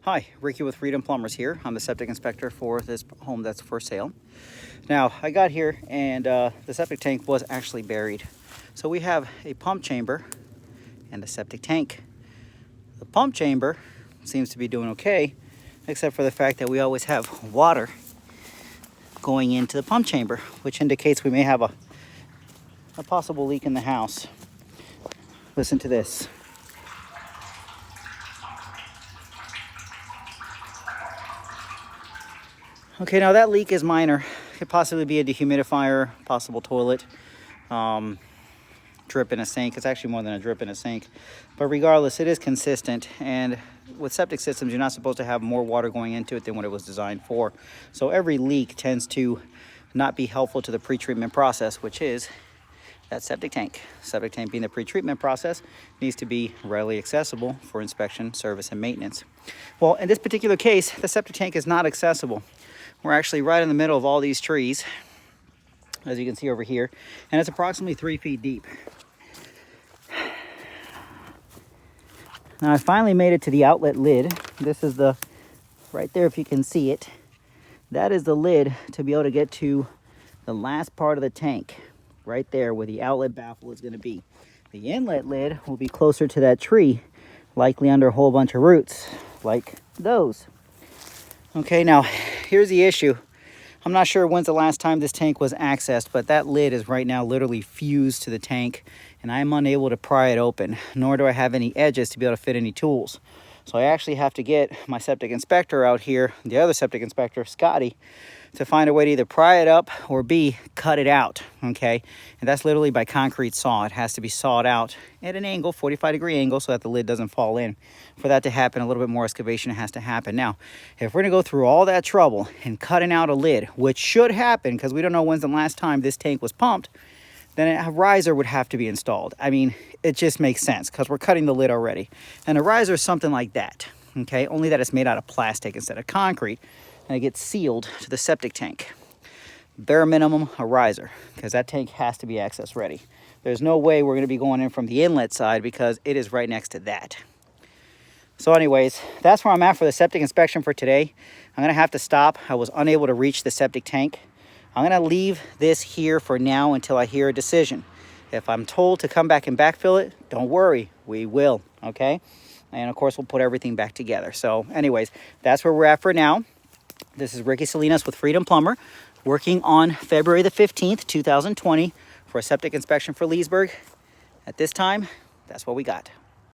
Hi, Ricky with Freedom Plumbers here. I'm the septic inspector for this home that's for sale. Now, I got here and the septic tank was actually buried. So we have a pump chamber and a septic tank. The pump chamber seems to be doing okay, except for the fact that we always have water going into the pump chamber, which indicates we may have a possible leak in the house. Listen to this. Okay, now that leak is minor. Could possibly be a dehumidifier, possible toilet, drip in a sink. It's actually more than a drip in a sink. But regardless, it is consistent. And with septic systems, you're not supposed to have more water going into it than what it was designed for. So every leak tends to not be helpful to the pre-treatment process, which is that septic tank. Septic tank being the pre-treatment process needs to be readily accessible for inspection, service, and maintenance. Well, in this particular case, the septic tank is not accessible. We're actually right in the middle of all these trees, as you can see over here, and it's approximately 3 feet deep. Now I finally made it to the outlet lid. This is the, right there if you can see it, that is the lid to be able to get to the last part of the tank, right there where the outlet baffle is going to be. The inlet lid will be closer to that tree, likely under a whole bunch of roots, like those. Okay, now here's the issue. I'm not sure when's the last time this tank was accessed, but that lid is right now literally fused to the tank, and I'm unable to pry it open, nor do I have any edges to be able to fit any tools. So I actually have to get my septic inspector out here, the other septic inspector, Scotty, to find a way to either pry it up or B, cut it out, okay? And that's literally by concrete saw. It has to be sawed out at an angle, 45-degree angle, so that the lid doesn't fall in. For that to happen, a little bit more excavation has to happen. Now, if we're gonna go through all that trouble and cutting out a lid, which should happen because we don't know when's the last time this tank was pumped, then a riser would have to be installed. I mean, it just makes sense because we're cutting the lid already. And a riser is something like that, okay? Only that it's made out of plastic instead of concrete, and it gets sealed to the septic tank. Bare minimum, a riser, because that tank has to be access ready. There's no way we're gonna be going in from the inlet side because it is right next to that. So anyways, that's where I'm at for the septic inspection for today. I'm gonna have to stop. I was unable to reach the septic tank. I'm gonna leave this here for now until I hear a decision. If I'm told to come back and backfill it, don't worry, we will, okay? And of course, we'll put everything back together. So anyways, that's where we're at for now. This is Ricky Salinas with Freedom Plumber, working on February the 15th, 2020 for a septic inspection for Leesburg. At this time, that's what we got.